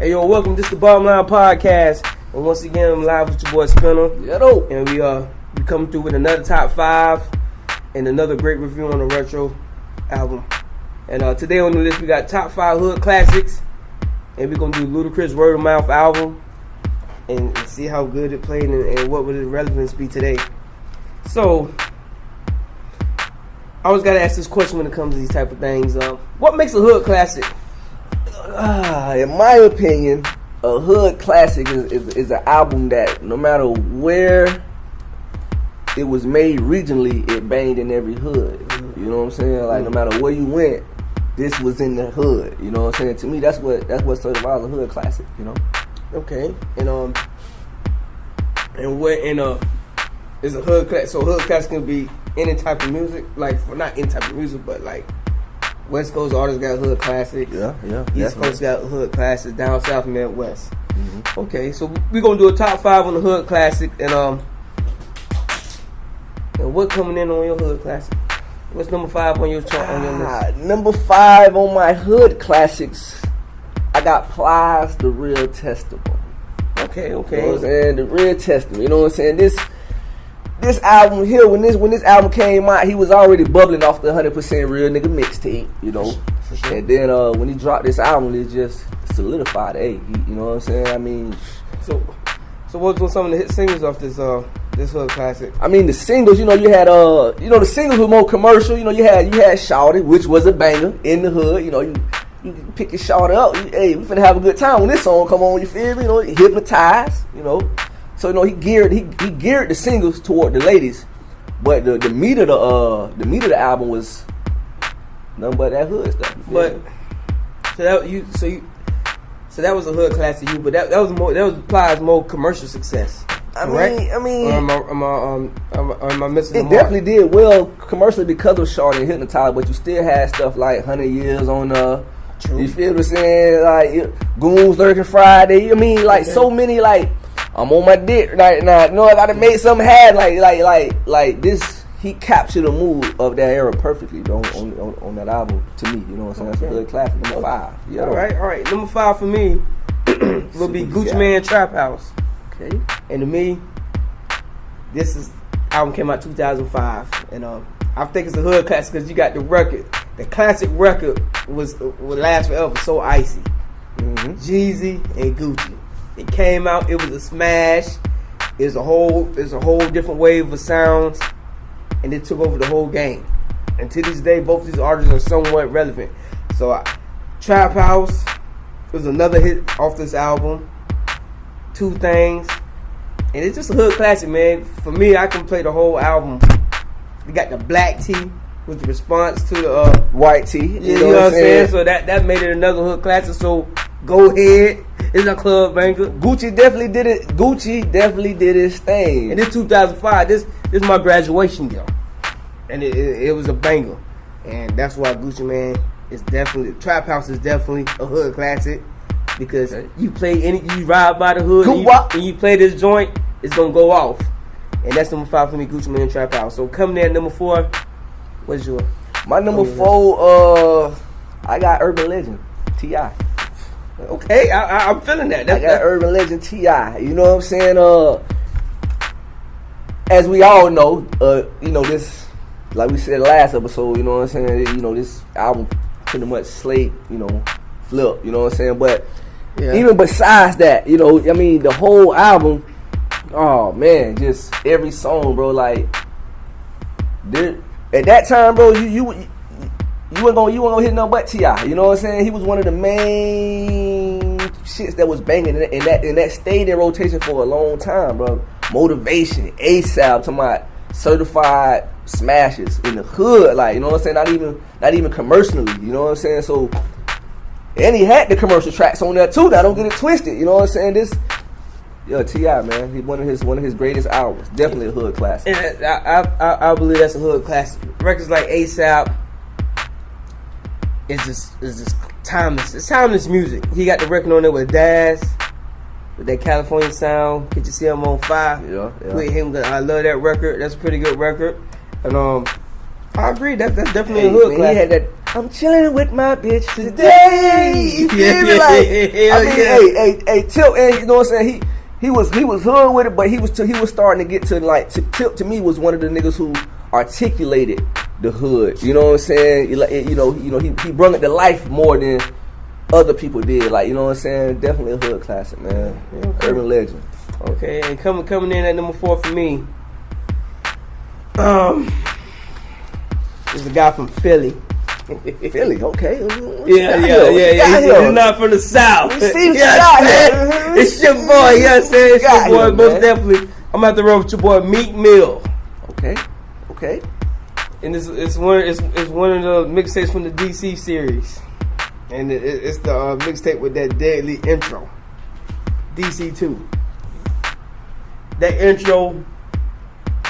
Hey yo, welcome. This is the Bottom Line Podcast, and once again, I'm live with your boy Spinner. And we coming through with another top 5 and another great review on the Retro album. And today on the list, we got top 5 hood classics, and we're gonna do Ludacris Word of Mouth album, and see how good it played and what would its relevance be today. So, I always gotta ask this question when it comes to these type of things. What makes a hood classic? In my opinion, a hood classic is an album that no matter where it was made regionally, it banged in every hood. You know what I'm saying? Like no matter where you went, this was in the hood. You know what I'm saying? To me, that's what certifies a hood classic. You know? Okay, and what is a hood classic? So hood classic can be any type of music, like not any type of music, but like West Coast artists got hood classics. Yeah. East Coast got hood classics. Down South, Midwest. Mm-hmm. Okay, so we're gonna do a top 5 on the hood classic, and what coming in on your hood classic? What's number 5 on your chart on your list? Number 5 on my hood classics, I got Plies, The Real Testament. Okay. You know what I'm saying? The Real Testament. You know what I'm saying? This album here, when this album came out, he was already bubbling off the 100% Real Nigga mixtape, you know. For sure. And then when he dropped this album, it just solidified. You know what I'm saying? I mean, so what was some of the hit singles off this hood classic? I mean, the singles, you had the singles were more commercial. You had Shawty, which was a banger in the hood. You pick your Shawty up. We finna have a good time when this song come on. You feel me? Hypnotize. So he geared the singles toward the ladies, but the meat of the album was nothing but that hood stuff. But so that was a hood classic to you, but that was Plies' more commercial success. Correct? I mean, am I missing? It definitely did well commercially because of Shawty and Hypnotize, but you still had stuff like 100 Years on True. You feel what I'm saying? Like Goons Lurking Friday. I mean, like so many like. I'm on my dick right now. I gotta make something happen. Like this. He captured the mood of that era perfectly on that album. To me, you know what I'm saying? That's a good classic. Number 5. Yeah. All right. Number 5 for me will be Gucci Mane Trap House. Okay. And to me, this album came out 2005, and I think it's a hood classic because you got the record. The classic record would last forever. So icy. Mm-hmm. Jeezy and Gucci. It came out. It was a smash. It's a whole different wave of sounds, and it took over the whole game. And to this day, both these artists are somewhat relevant. So, Trap House was another hit off this album. 2 Things, and it's just a hood classic, man. For me, I can play the whole album. You got the black tee with the response to the white tee. You know what I'm saying? So that made it another hood classic. So go ahead. It's a club banger. Gucci definitely did it. Gucci definitely did his thing. And this 2005. This is my graduation year, and it was a banger. And that's why Gucci Mane is definitely Trap House is definitely a hood classic because you ride by the hood and you play this joint, it's gonna go off. And that's number 5 for me, Gucci Mane Trap House. So coming in at number 4, what's your? My number 4, I got Urban Legend, T.I. Okay, I'm feeling that. I got Urban Legend T.I. You know what I'm saying? As we all know, this, like we said last episode, you know what I'm saying? This album pretty much slate, flip, you know what I'm saying? But even besides that, the whole album, oh man, just every song, bro, like, at that time, bro, you weren't gonna hit nothing but T.I. You know what I'm saying? He was one of the main shits that was banging, and that stayed in rotation for a long time, bro. Motivation, ASAP, talking about certified smashes in the hood, like, you know what I'm saying? Not even commercially, you know what I'm saying? So, and he had the commercial tracks on there too. Now don't get it twisted, you know what I'm saying? T.I., man, he's one of his greatest albums. Definitely a hood classic. And I believe that's a hood classic. Records like ASAP. It's just timeless. It's timeless music. He got the record on there with Daz, with that California sound. Can't you see him on fire? Yeah. With him, I love that record. That's a pretty good record. And I agree. That's definitely a hood classic. I'm chilling with my bitch today. You feel me? Like, hey, Tip, and you know what I'm saying? He was hood with it, but he was starting to get to like Tip to me was one of the niggas who articulated the hood. You know what I'm saying? You know he brought it to life more than other people did. Like, you know what I'm saying? Definitely a hood classic, man. Okay. Urban legend. Okay, and coming in at number 4 for me. Is a guy from Philly. Philly, okay. Yeah. He's not from the South. It's your boy, you know what I'm saying? It's your boy, most definitely. I'm about to roll with your boy Meek Mill. Okay. And it's one of the mixtapes from the DC series. And it's the mixtape with that deadly intro. DC 2. That intro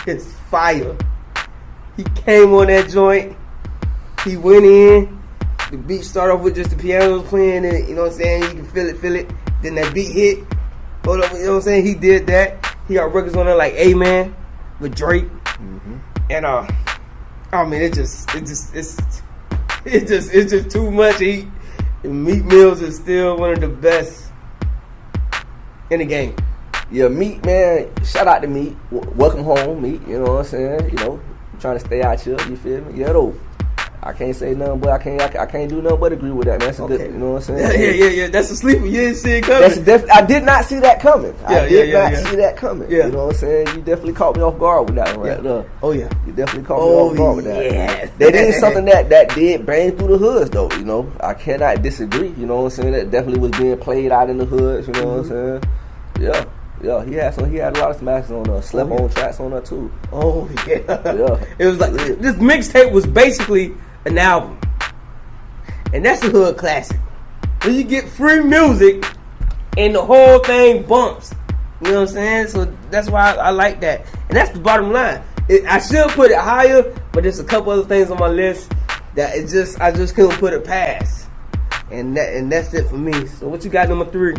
is fire. He came on that joint. He went in. The beat started off with just the pianos playing, and you know what I'm saying? You can feel it. Then that beat hit. Hold up, you know what I'm saying? He did that. He got records on there like Amen with Drake. Mm-hmm. And I mean, it's just too much. Meek Mills is still one of the best in the game. Yeah, Meek, man. Shout out to Meek. Welcome home, Meek. You know what I'm saying? You know, trying to stay out here. You feel me? Yeah, though. I can't say nothing, but I can't do nothing but agree with that. That's a good. You know what I'm saying? Yeah. That's a sleeper. You didn't see it coming. I did not see that coming. I did not see that coming. Yeah. You know what I'm saying? You definitely caught me off guard with that one right there. Oh yeah. You definitely caught me off guard with that. Yeah. That is something that did bang through the hoods though. You know, I cannot disagree. You know what I'm saying? That definitely was being played out in the hoods. You know what I'm saying? Yeah, he had a lot of smashes on there, slept on tracks on there too. Oh yeah. It was like this mixtape was basically an album. And that's a hood classic. When you get free music and the whole thing bumps. You know what I'm saying? So that's why I like that. And that's the bottom line. I should put it higher, but there's a couple other things on my list that I just couldn't put it past. And that's it for me. So what you got number 3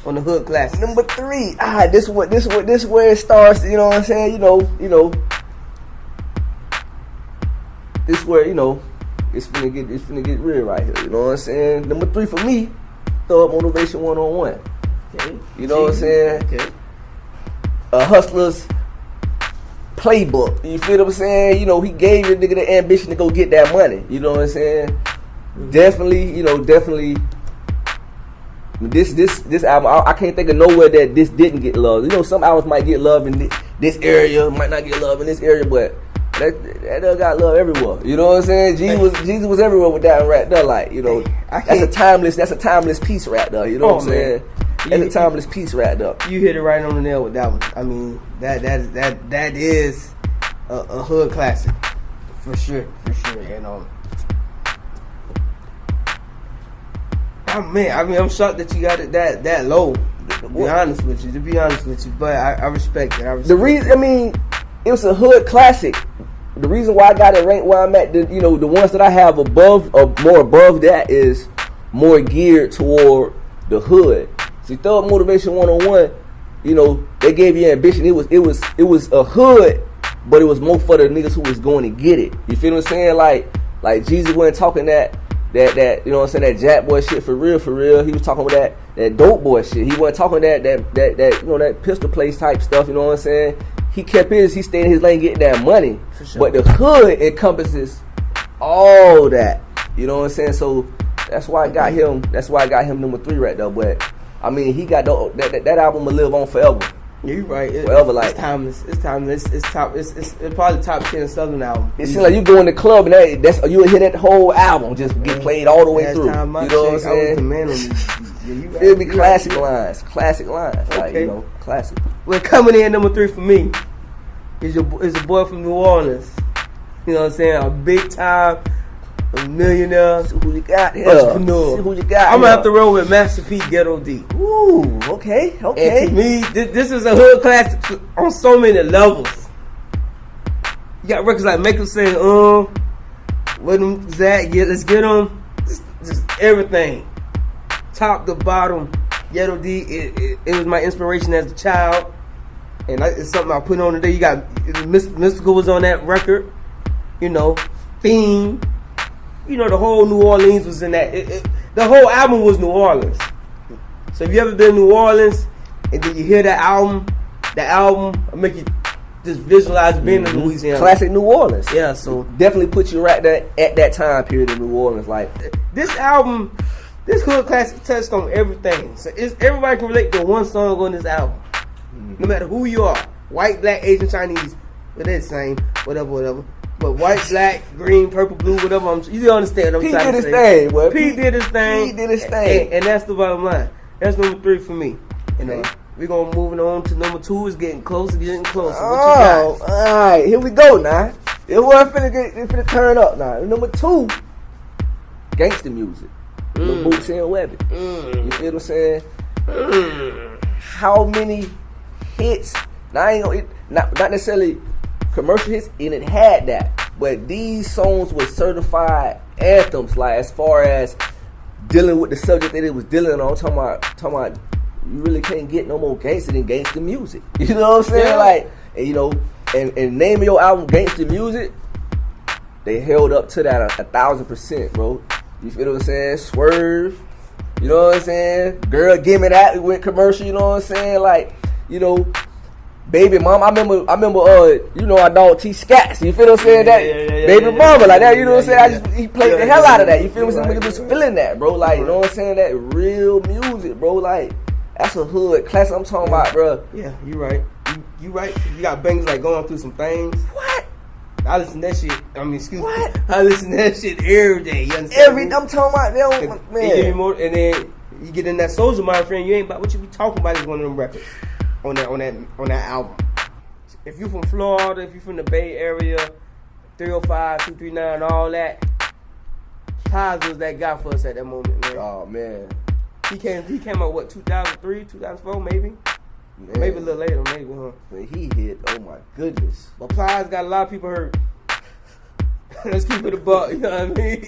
on the hood classic? Number 3. This where it starts, you know what I'm saying? You know. This where, you know, it's finna get real right here. You know what I'm saying? Number 3 for me, Thug Motivation 101. Okay. You know what I'm saying? Okay. A hustler's playbook. You feel what I'm saying? You know, he gave the nigga the ambition to go get that money. You know what I'm saying? Mm-hmm. Definitely. This album, I can't think of nowhere that this didn't get love. You know, some albums might get love in this area, might not get love in this area, but that got love everywhere. You know what I'm saying? Jesus was everywhere with that right there. Like, you know, that's a timeless piece right there. You know what I'm saying? That's a timeless piece right there. You hit it right on the nail with that one. I mean, that is a hood classic for sure. And I'm shocked that you got it that low. To be honest with you, but I respect it. The reason, I mean, it was a hood classic. The reason why I got it ranked where I'm at, the ones that I have more above that is more geared toward the hood. See, Thug Motivation 101, you know, they gave you ambition. It was a hood, but it was more for the niggas who was going to get it. You feel what I'm saying? Like Jesus wasn't talking that you know what I'm saying, that Jack boy shit for real. He was talking about that dope boy shit. He wasn't talking that you know, that pistol place type stuff. You know what I'm saying? He he stayed in his lane getting that money. For sure. But the hood encompasses all that. You know what I'm saying? So that's why I got him. That's why I got him number 3 right there. But I mean, he got that album will live on forever. Yeah, you're right. Forever, like, it's timeless. It's probably top 10 Southern album. It seems like you go in the club and you'll hear that whole album just get played all the way through. You know what I'm saying? I was the man on this. Yeah, feel me? Classic lines. Okay. Like, you know, classic. Well, coming in number 3 for me is a boy from New Orleans. You know what I'm saying? A big time, a millionaire. See who you got here? Entrepreneur. See who you got. I'm gonna have to roll with Master P, Ghetto D. Ooh, okay. And to me, this is a hood classic on so many levels. You got records like Make 'Em Sing, with them, Zach, let's get them. Just everything, top to bottom. Ghetto D, it was my inspiration as a child, and it's something I put on today. You got Mystical was on that record, you know, Theme. you know, the whole New Orleans was in that. The whole album was New Orleans. So if you ever been to New Orleans and then you hear that album will make you just visualize being in Louisiana. Classic New Orleans. Yeah, so definitely put you right there at that time period in New Orleans. Like this album, this hood classic touched on everything. So everybody can relate to one song on this album. No matter who you are, white, black, Asian, Chinese, but they're the same, whatever. But white, black, green, purple, blue, whatever. You understand what I'm trying to say. P did his thing. He did his thing. And that's the bottom line. That's number 3 for me. You know, we're going to moving on to number 2. It's getting closer. What you got? All right. Here we go now. It wasn't finna turn up now. Number 2, gangster music. Lil Bootsy and Webby. You feel what I'm saying? How many hits? Now I ain't gonna, not necessarily commercial hits, and it had that. But these songs were certified anthems, like as far as dealing with the subject that it was dealing on. Talking about you really can't get no more gangster than gangster music. You know what I'm saying? Yeah. Like, and, you know, and name of your album Gangster Music, they held up to that 1,000%, bro. You feel what I'm saying? Swerve, you know what I'm saying? Girl, give me that. It went commercial, you know what I'm saying? Like, you know, Baby Mama. I remember, you know, our dog T Scats. You feel what I'm saying? Baby Mama, like that. You know what I'm saying? He played the hell out of that. You feel what I'm saying? Nigga was feeling that, bro. Like, you know what I'm saying? That real music, bro. Like, that's a hood classic I'm talking about, bro. Yeah, you right. You right. You got bangers like going through some things. What? I listen to that shit. I mean, excuse me. I listen to that shit every day. You understand? I'm talking about them, man. Give me more, and then you get in that Soulja Mind, friend. You ain't about what you be talking about is one of them records on that album. If you from Florida, if you from the Bay Area, 305, 239, all that, Plies was that guy for us at that moment, man. Oh man. He came out what 2003, 2004, maybe. Man. Maybe a little later, maybe, huh? When he hit, oh my goodness. But Plies got a lot of people hurt. Let's keep it a buck, you know what I mean?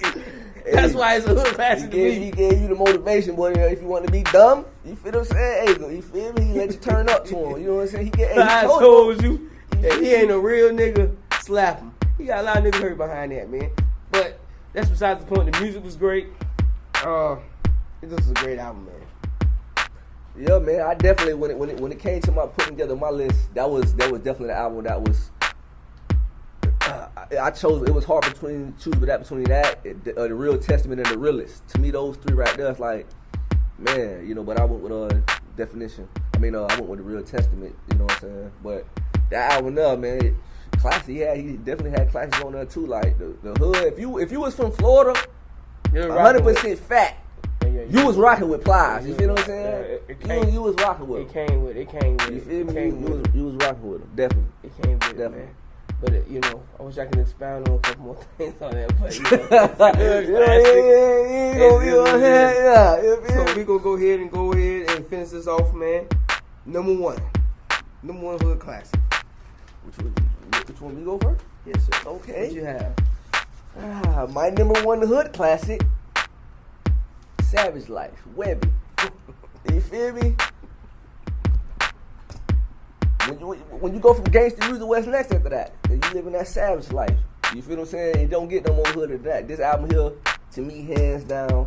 That's why it's a hood classic to me. He gave you the motivation, boy. If you want to be dumb, you feel what I'm saying? Hey, you feel me? He let you turn up to him. You know what I'm saying? I told you, if he ain't a real nigga, slap him. He got a lot of niggas hurt behind that, man. But that's besides the point. The music was great. This was a great album, man. Yeah, man. I definitely when it came to my putting together my list, that was definitely the album that was. I chose. It was hard between that, the Real Testament and the Realist. To me, those 3 right there, it's like, man, you know. But I went with Definition. I went with the Real Testament. You know what I'm saying? But that album there, man, classic. Yeah, he definitely had classics on there too. Like the hood. If you was from Florida, 100% fact. You was rocking with Plies. You feel what I'm saying? You was rocking with him. It came with it. You feel me? You was rocking with him. Definitely. It came with it, man. But, you know, I wish I could expound on a couple more things on that. But, you know, so we gonna go ahead and finish this off, man. Number one hood classic. Which one you go first? Yes, sir. Okay. What you have? My number 1 hood classic, Savage Life, Webby. You feel me? When you go from gangster music, what's next after that? And you live in that savage life. You feel what I'm saying? It don't get no more hood than that. This album here, to me, hands down,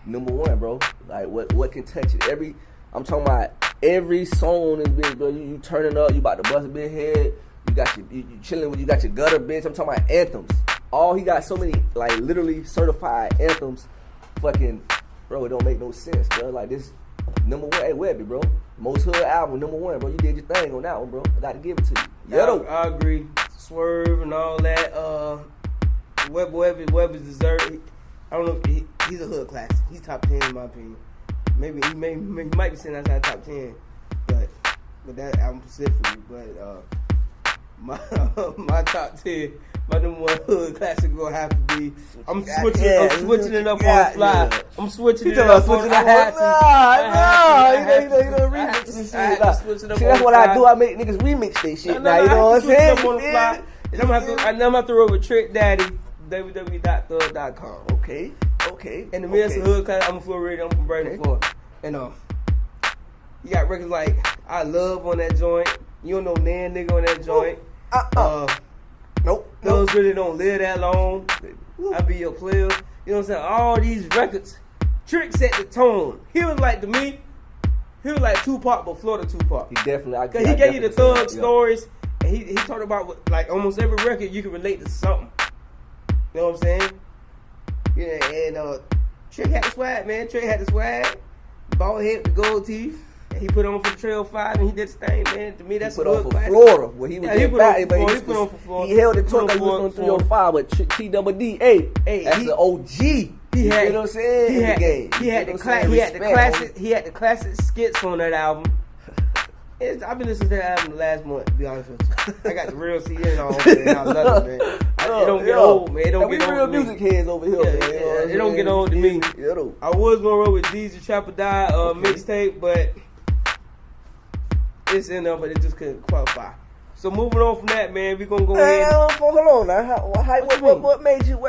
number 1, bro. Like what can touch it? I'm talking about every song in this bitch, bro. You turning up, you about to bust a big head. You chilling with, you got your gutter bitch. I'm talking about anthems. He got so many, like, literally certified anthems. Fucking, bro, it don't make no sense, bro. Like, this number 1, hey, Webby, bro. Most hood album, number 1, bro. You did your thing on that one, bro. I got to give it to you. I agree. Swerve and all that. Webby's dessert. I don't know. He's a hood classic. He's top 10 in my opinion. Maybe he might be sitting outside top 10, but with that album specifically. But my top 10, my number 1 hood classic gonna have to be. I'm switching it up on the fly. Yeah. I'm switching it up on the fly. You don't remix this shit. See, that's what I do. I make niggas remix they shit. Now you know what I'm saying? And I'm gonna have to roll with Trick Daddy, www.thug.com. Okay. And the Minnesota hood class, I'm full ready. I'm from Brandon Floyd. And you got records like I Love on that joint. You don't know Nan nigga on that joint. Nope. Drugs really don't live that long. I be your player. You know what I'm saying? All these records, Trick set the tone. He was like, to me, he was like Tupac, but Florida Tupac. He definitely. Cause he gave you the thug stories, and he talked about what, like almost every record you can relate to something. You know what I'm saying? Yeah, and Trick had the swag, man. Trick had the swag. Bald head with gold teeth. And he put on for the Trail 5 and he did his thing, man. To me, that's he put a on good for classic. Florida. Well, he was he put on for he Florida. For Florida. He held the torch like he was on 305, but T-double-D, hey, that's the OG. He had, you know what I'm saying? He had the classic skits on that album. I've been listening to that album the last month, to be honest with you. I got the real CD and all, man. I love it, man. It don't get old, man. It don't get old. We real music heads over here, man. It don't get old to me. I was gonna roll with Deezy Trapper Die mixtape, but it's in there, but it just couldn't qualify. So moving on from that, man, we gonna go ahead. Hold on now. What made you?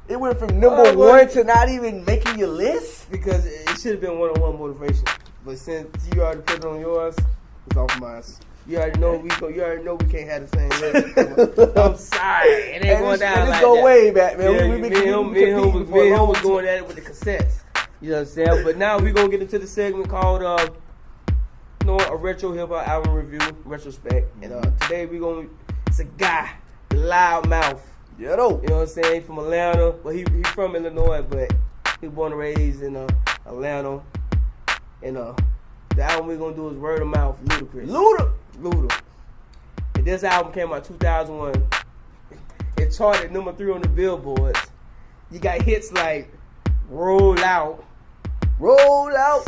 It went from number one to not even making your list? Because it should have been one-on-one motivation. But since you already put it on yours, it's off mine. You already know we can't have the same list. I'm sorry, it ain't going down like that. Go way back, man. Yeah, me and him was going at it with the cassettes. You know what I'm saying? But now we gonna get into the segment called a retro hip hop album review retrospect. And today it's a guy, Loudmouth. Yeah, though. You know what I'm saying? He from Atlanta, but he from Illinois, but he born and raised in Atlanta. And the album we're gonna do is Word of Mouth, Ludacris. Luda. And this album came out 2001. It charted number 3 on the Billboards. You got hits like Roll Out,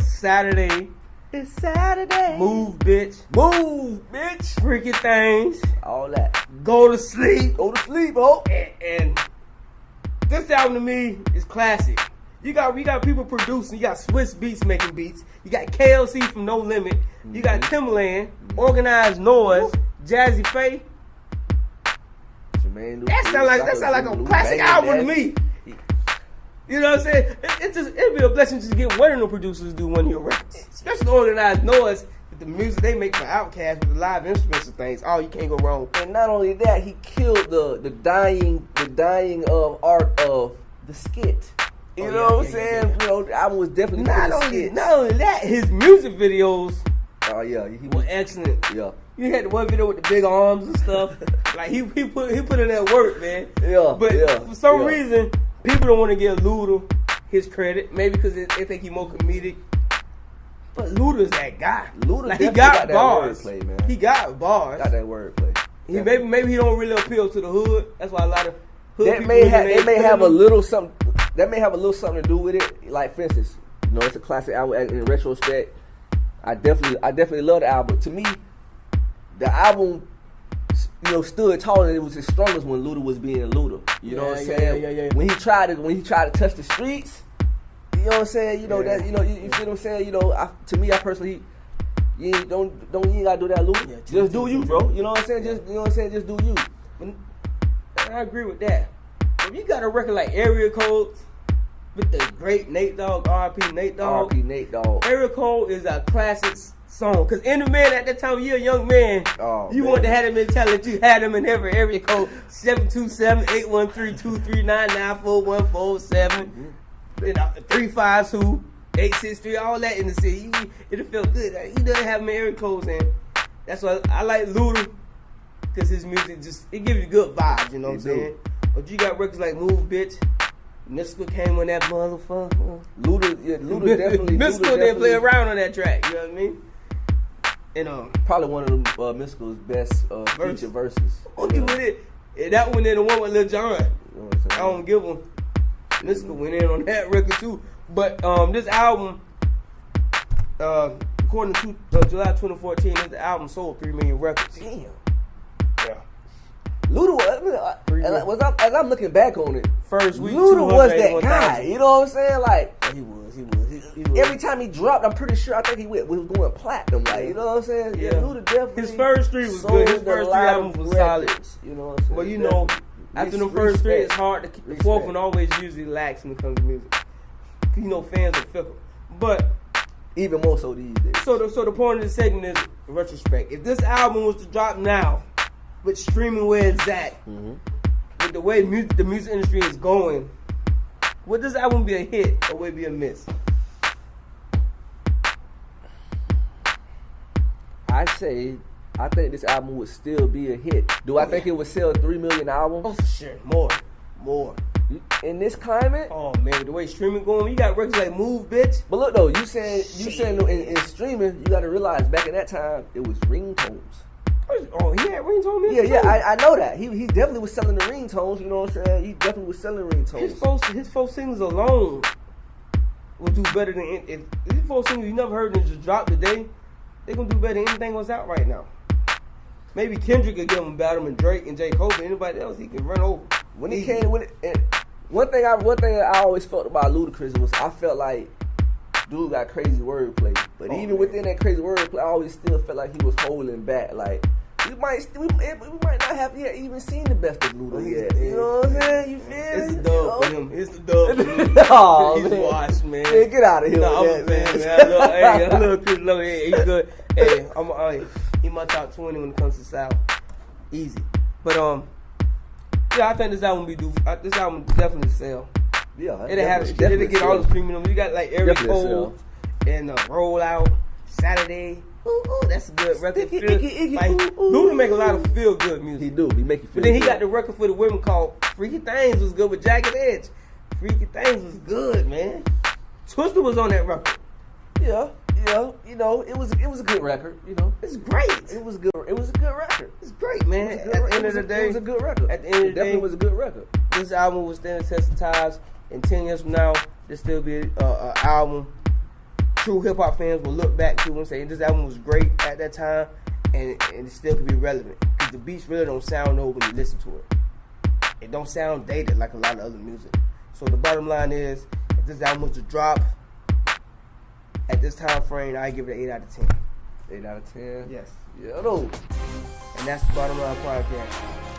Saturday, it's Saturday, Move Bitch, Freaky Things, all that. Go to Sleep, ho. And this album to me is classic. We got people producing. You got Swiss Beats making beats. You got KLC from No Limit. You got Timbaland, Organized Noise, Jazzy Faye. That sound like a classic album to me. You know what I'm saying? It'd be a blessing just to get one of the producers to do one of your records, especially Organized Noise with the music they make for Outkast with the live instruments and things. Oh, you can't go wrong. And not only that, he killed the dying of art of the skit. You know what I'm saying? You know, the album was definitely not only that, his music videos. Oh yeah, he was excellent. Yeah, you had the one video with the big arms and stuff. Like he put in that work, man. Yeah, but for some reason, people don't want to give Luda his credit. Maybe because they think he's more comedic. But Luda's that guy. Luda, he got bars. Wordplay, man. He got bars. Got that wordplay. Maybe he don't really appeal to the hood. That's why a lot of hood that people may have a little something. That may have a little something to do with it. Like, for instance, you know, it's a classic album. In retrospect, I definitely love the album. To me, the album, you know, stood tall and it was his strongest when Luda was being Luda. You know what I'm saying? Yeah. When he tried to touch the streets, you know what I'm saying? You know that. You know, you feel what I'm saying? You know, to me, I personally, you ain't gotta do that, Luda. Yeah, just do you, bro. You know what I'm saying? Just, you know what I'm saying? Just do you. And I agree with that. If you got a record like Area Code with the great Nate Dogg, R.I.P. Nate Dogg. Area Code is a classic song. Because in the man at that time, you're a young man. You want to have them mentality. You had them in every area code 727-813-23994-147. You know, 352, 863, all that in the city. It'll feel good. He doesn't have them in area codes, and that's why I like Luda. Because his music it gives you good vibes, you know what I'm saying? But you got records like Move Bitch. Mystical came on that motherfucker. Luda definitely. Mystical didn't play around on that track. You know what I mean? And probably one of the Mystical's best feature verses. Okay, with it. And that one, the one with Lil Jon. You know I don't give him. Mystical went in on that record too. But this album, according to July 2014, this album sold 3 million records. Damn. Yeah. Luda as I'm looking back on it, first week, Luda was that guy. You know what I'm saying? Like he was. Every time he dropped, I'm pretty sure he was going platinum. Like, you know what I'm saying? Yeah. Luda definitely. His first 3 was good. His first 3 albums was solid. You know what I'm saying? But you know, after the first 3, it's hard to keep. The fourth one always usually lacks when it comes to music. You know, fans are fickle. But even more so these days. So the point of the segment is retrospect. If this album was to drop now, with streaming where it's at, the way the music industry is going, would this album be a hit or would it be a miss? I think this album would still be a hit. Do I think it would sell 3 million albums? Oh, for sure. More. In this climate? Oh, man, the way streaming going, you got records like Move, bitch. But look, though, you saying in streaming, you got to realize back in that time, it was ringtones. Oh, he had ringtone music? Yeah, I know that. He definitely was selling the ringtones, you know what I'm saying? He definitely was selling ringtones. His folk singles alone will do better than... If his folk singles you never heard and just drop today, they're going to do better than anything that's out right now. Maybe Kendrick could give him a battle, and Drake and J. Cole, but anybody else he can run over. When he came with it, one thing I always felt about Ludacris was I felt like dude got crazy wordplay, but even within that crazy wordplay, I always still felt like he was holding back. Like we might not have yet even seen the best of Luda yet. You know what I'm saying? You feel It's me? a dub for him. It's the dub for him. Oh, He's man. washed, man. Man, get out of here No, with I'm that, a man. fan, man. I love Chris Lowe. Hey, he's good. Hey, he my top 20 when it comes to South. Easy. But yeah, I think this album this album definitely sell. Yeah, It'll get all the premium. You got like Eric Definitely Cole and Roll Out, Saturday. Ooh, that's a good record. Luda make a lot of feel good music. He do. He make you feel But then he good. got the record for the women called Freaky Things was good with Jagged Edge. Freaky Things was good, man. Twister was on that record. Yeah. You know, it was a good record. You know, It's great. it was good. It was a good record. It's great, man. It was a good At the record. end of the day, it was a good record. At the end of the It definitely day, was a good record. this album will stand the test of times. And 10 years from now, there'll still be an album true hip hop fans will look back to and say this album was great at that time, and it still can be relevant because the beats really don't sound old when you listen to it. It don't sound dated like a lot of other music. So the bottom line is, if this album was to drop at this time frame, I give it an 8 out of 10. 8 out of 10. Yes. Yeah, no. And that's the bottom line podcast.